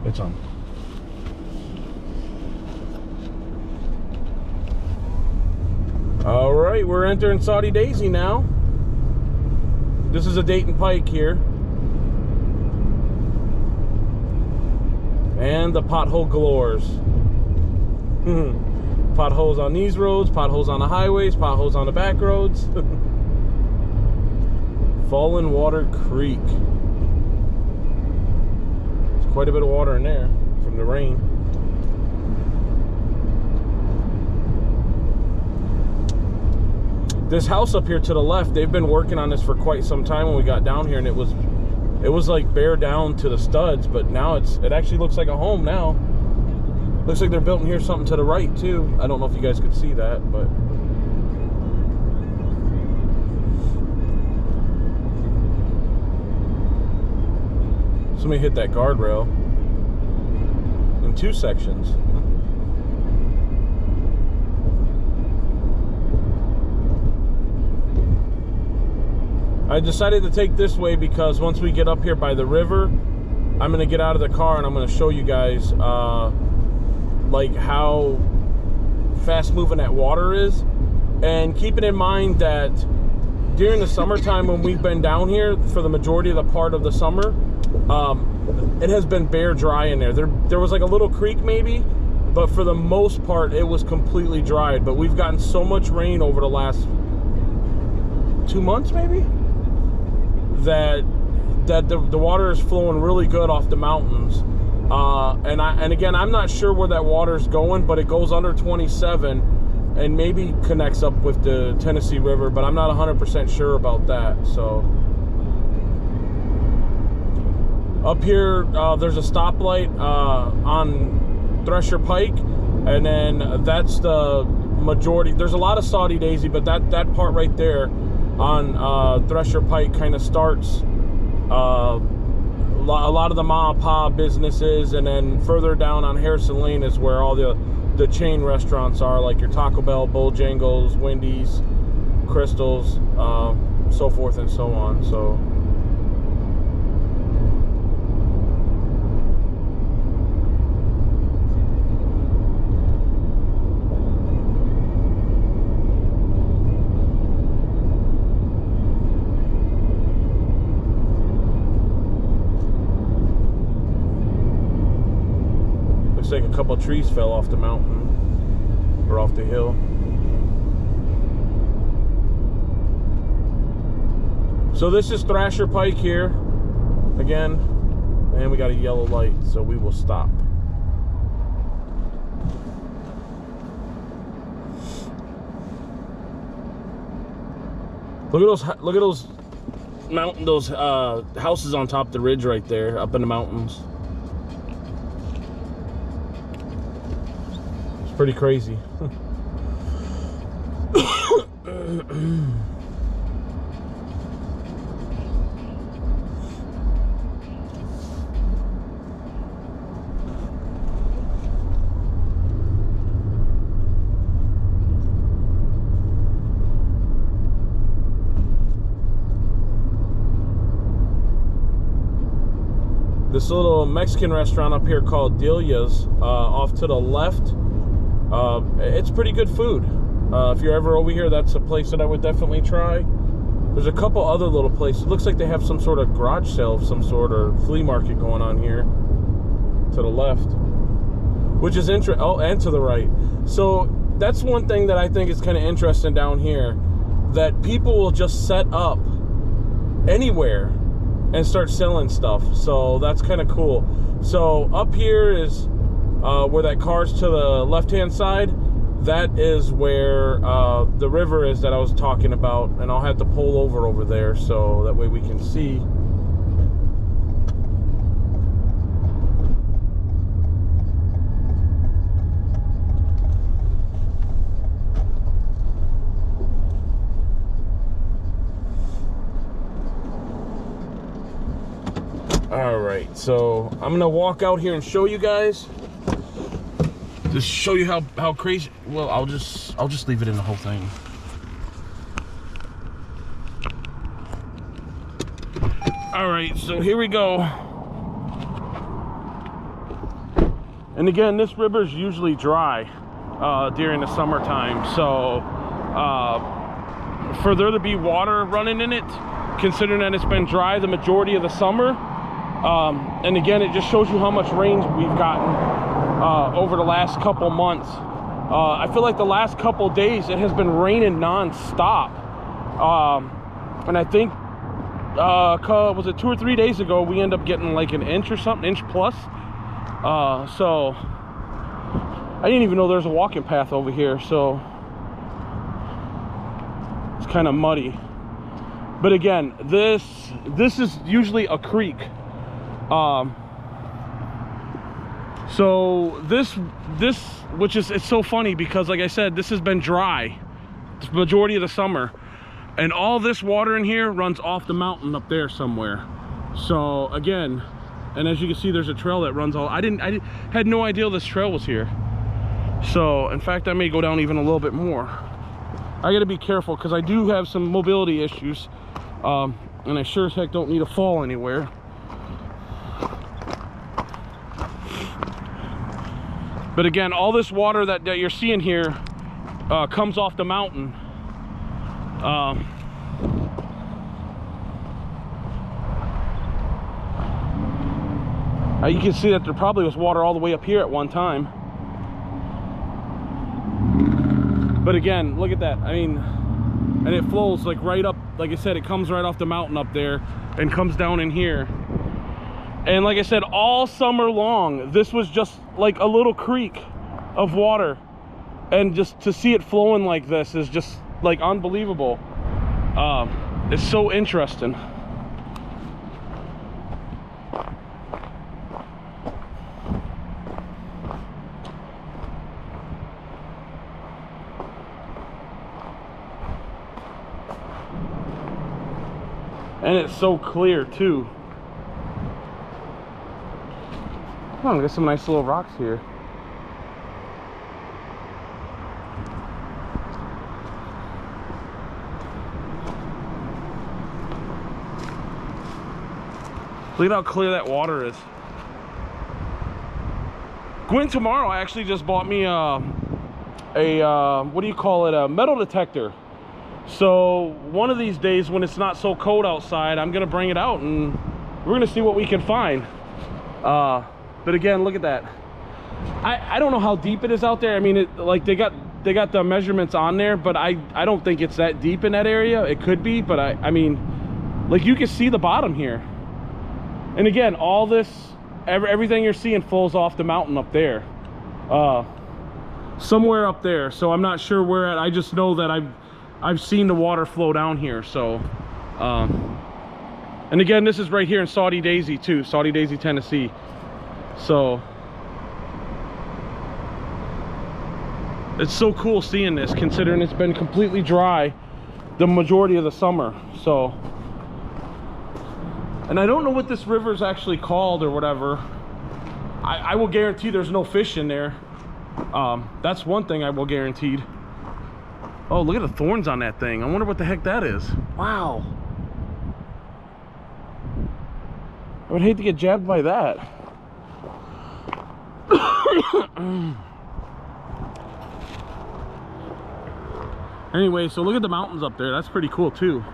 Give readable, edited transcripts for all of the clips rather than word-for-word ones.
It's on. All right, we're entering Soddy Daisy now. This is a Dayton Pike here. And the pothole galores. Potholes on these roads, potholes on the highways, potholes on the back roads. Fallen Water Creek. There's quite a bit of water in there from the rain. This house up here to the left, they've been working on this for quite some time when we got down here, and it was like bare down to the studs, but now it actually looks like a home now. Looks like they're building here something to the right too. I don't know if you guys could see that, but somebody hit that guardrail in two sections. I decided to take this way because once we get up here by the river, I'm gonna get out of the car and I'm gonna show you guys like how fast moving that water is. And keeping in mind that during the summertime when we've been down here for the majority of the part of the summer, it has been bare dry in there. There was like a little creek maybe, but for the most part it was completely dried. But we've gotten so much rain over the last 2 months maybe, that the water is flowing really good off the mountains, and again, I'm not sure where that water is going, but it goes under 27 and maybe connects up with the Tennessee River, but I'm not 100% sure about that. So up here, there's a stoplight on Thresher Pike, and then that's the majority. There's a lot of Soddy Daisy, but that part right there on Thresher Pike kind of starts a lot of the mom and pop businesses, and then further down on Harrison Lane is where all the chain restaurants are, like your Taco Bell, Bojangles, Wendy's, Crystals, so forth and so on. So like a couple of trees fell off the mountain or off the hill. So this is Thrasher Pike here again, and we got a yellow light, so we will stop. Look at those mountain, those houses on top of the ridge right there, up in the mountains. Pretty crazy. This little Mexican restaurant up here called Delia's, off to the left, it's pretty good food. If you're ever over here, that's a place that I would definitely try. There's a couple other little places. It looks like they have some sort of garage sale of some sort, or flea market going on here to the left, which is interesting. Oh, and to the right. So that's one thing that I think is kind of interesting down here, that people will just set up anywhere and start selling stuff. So that's kind of cool. So up here is where that car's to the left-hand side. That is where the river is that I was talking about, and I'll have to pull over there so that way we can see. All right, so I'm gonna walk out here and show you guys. Just show you how crazy. Well, I'll just leave it in the whole thing. All right, so here we go. And again, this river is usually dry during the summertime, so for there to be water running in it, considering that it's been dry the majority of the summer, and again, it just shows you how much rain we've gotten over the last couple months. I feel like the last couple days it has been raining non-stop, and I think was it 2 or 3 days ago we ended up getting like an inch or something, inch plus. So I didn't even know there's a walking path over here, so it's kind of muddy. But again, this is usually a creek. So this which is, it's so funny because like I said, this has been dry the majority of the summer, and all this water in here runs off the mountain up there somewhere. So again, and as you can see, there's a trail that runs all, I had no idea this trail was here. So in fact, I may go down even a little bit more. I got to be careful because I do have some mobility issues, and I sure as heck don't need to fall anywhere. But again, all this water that you're seeing here comes off the mountain. You can see that there probably was water all the way up here at one time. But again, look at that. I mean, and it flows like right up, like I said, it comes right off the mountain up there and comes down in here. And like I said, all summer long, this was just like a little creek of water. And just to see it flowing like this is just like unbelievable. It's so interesting. And it's so clear too. Oh, there's some nice little rocks here. Look at how clear that water is. Gwentomorrow actually just bought me a what do you call it? A metal detector. So one of these days when it's not so cold outside, I'm gonna bring it out and we're gonna see what we can find. But again, look at that. I don't know how deep it is out there. I mean, it, like they got the measurements on there, but I don't think it's that deep in that area. It could be, but I mean, like you can see the bottom here. And again, all this, everything you're seeing falls off the mountain up there, somewhere up there. So I'm not sure where at. I just know that I've seen the water flow down here. So, and again, this is right here in Soddy Daisy too, Soddy Daisy, Tennessee. So it's so cool seeing this, considering it's been completely dry the majority of the summer. So, and I don't know what this river is actually called or whatever. I will guarantee there's no fish in there. That's one thing I will guarantee. Oh, look at the thorns on that thing. I wonder what the heck that is. Wow. I would hate to get jabbed by that. Anyway, so look at the mountains up there. That's pretty cool too.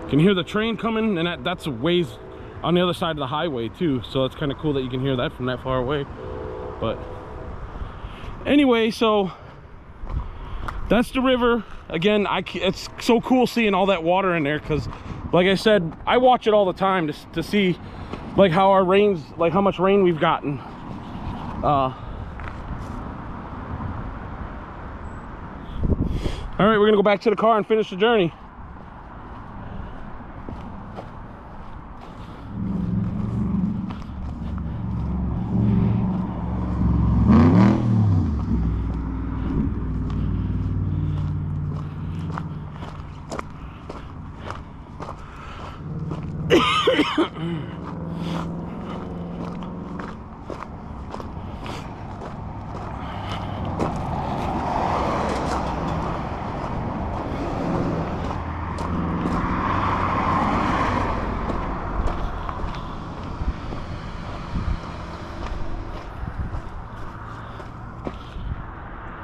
You can hear the train coming, and that's a ways on the other side of the highway too. So it's kind of cool that you can hear that from that far away. But anyway, so that's the river. Again, it's so cool seeing all that water in there, because like I said, I watch it all the time to see like how our rains, like how much rain we've gotten. All right, we're gonna go back to the car and finish the journey.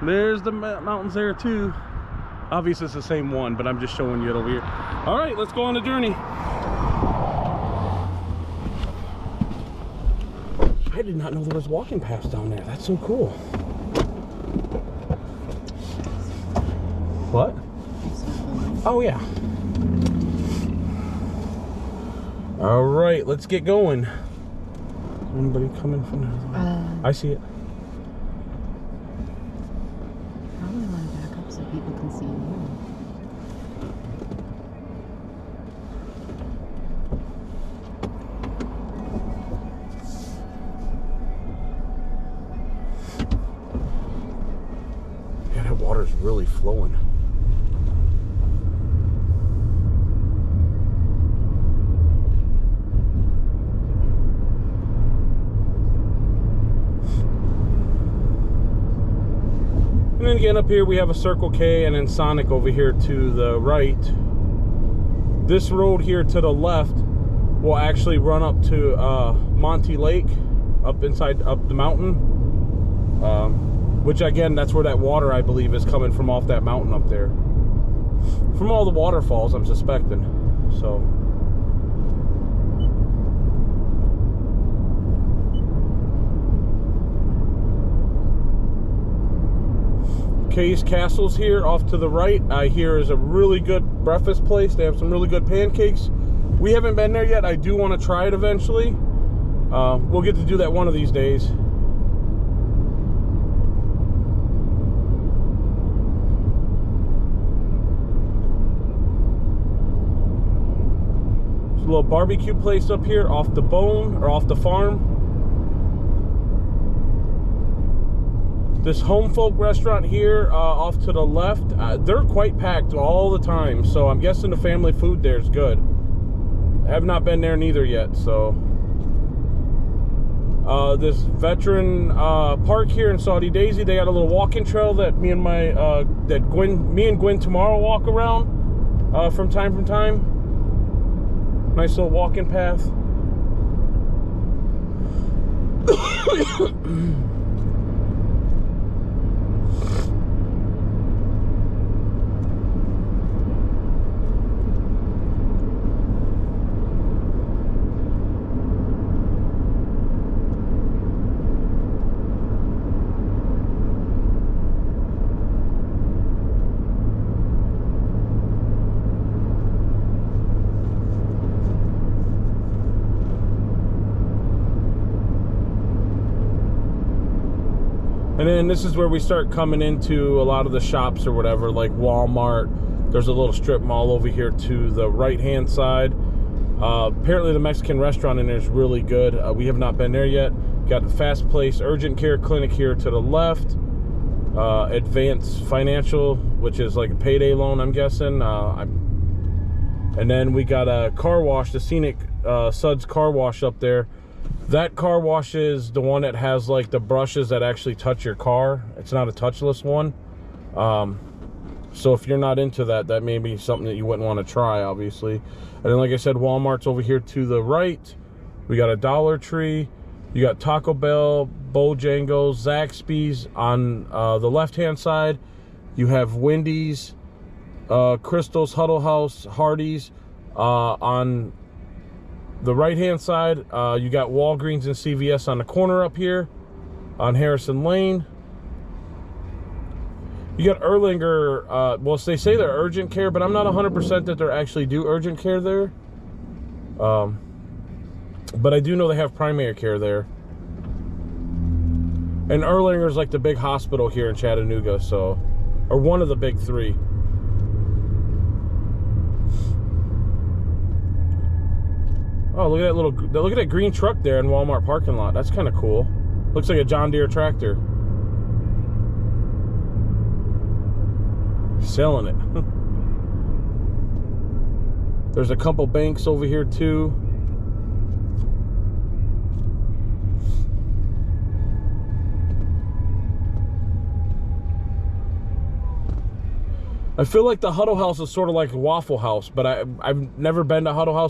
There's the mountains there too. Obviously it's the same one, but I'm just showing you it over here. All right, let's go on the journey. I did not know there was walking paths down there. That's so cool. What? Oh yeah. All right, let's get going. Anybody coming from there? I see it. Probably want to back up so people can see you. Yeah, that water's really flowing. And then again up here we have a Circle K and then Sonic over here to the right. This road here to the left will actually run up to Monty Lake, up the mountain. Which again, that's where that water I believe is coming from, off that mountain up there. From all the waterfalls I'm suspecting. So Kay's Castle's here off to the right. I hear is a really good breakfast place. They have some really good pancakes. We haven't been there yet. I do want to try it eventually. We'll get to do that one of these days. There's a little barbecue place up here off the bone, or off the farm. This Home Folk restaurant here off to the left, they're quite packed all the time, so I'm guessing the family food there is good. I have not been there neither yet, so. This veteran park here in Soddy Daisy, they got a little walking trail that me and Gwentomorrow walk around from time to time. Nice little walking path. And then this is where we start coming into a lot of the shops or whatever, like Walmart. There's a little strip mall over here to the right-hand side. Apparently the Mexican restaurant in there is really good. We have not been there yet. Got the Fast Place Urgent Care Clinic here to the left. Advanced Financial, which is like a payday loan, I'm guessing. And then we got a car wash, the Scenic Suds car wash up there. That car wash is the one that has like the brushes that actually touch your car. It's not a touchless one. So if you're not into that, that may be something that you wouldn't want to try, obviously. And then, like I said, Walmart's over here to the right. We got a Dollar Tree. You got Taco Bell, Bojangles, Zaxby's on the left-hand side. You have Wendy's, Crystal's, Huddle House, Hardee's on the right-hand side. You got Walgreens and CVS on the corner up here on Harrison Lane. You got Erlanger, well, they say they're urgent care, but I'm not 100% that they actually do urgent care there. But I do know they have primary care there. And Erlanger's like the big hospital here in Chattanooga, so, or one of the big three. Oh, look at that green truck there in Walmart parking lot. That's kind of cool. Looks like a John Deere tractor. Selling it. There's a couple banks over here too. I feel like the Huddle House is sort of like a Waffle House, but I've never been to Huddle House.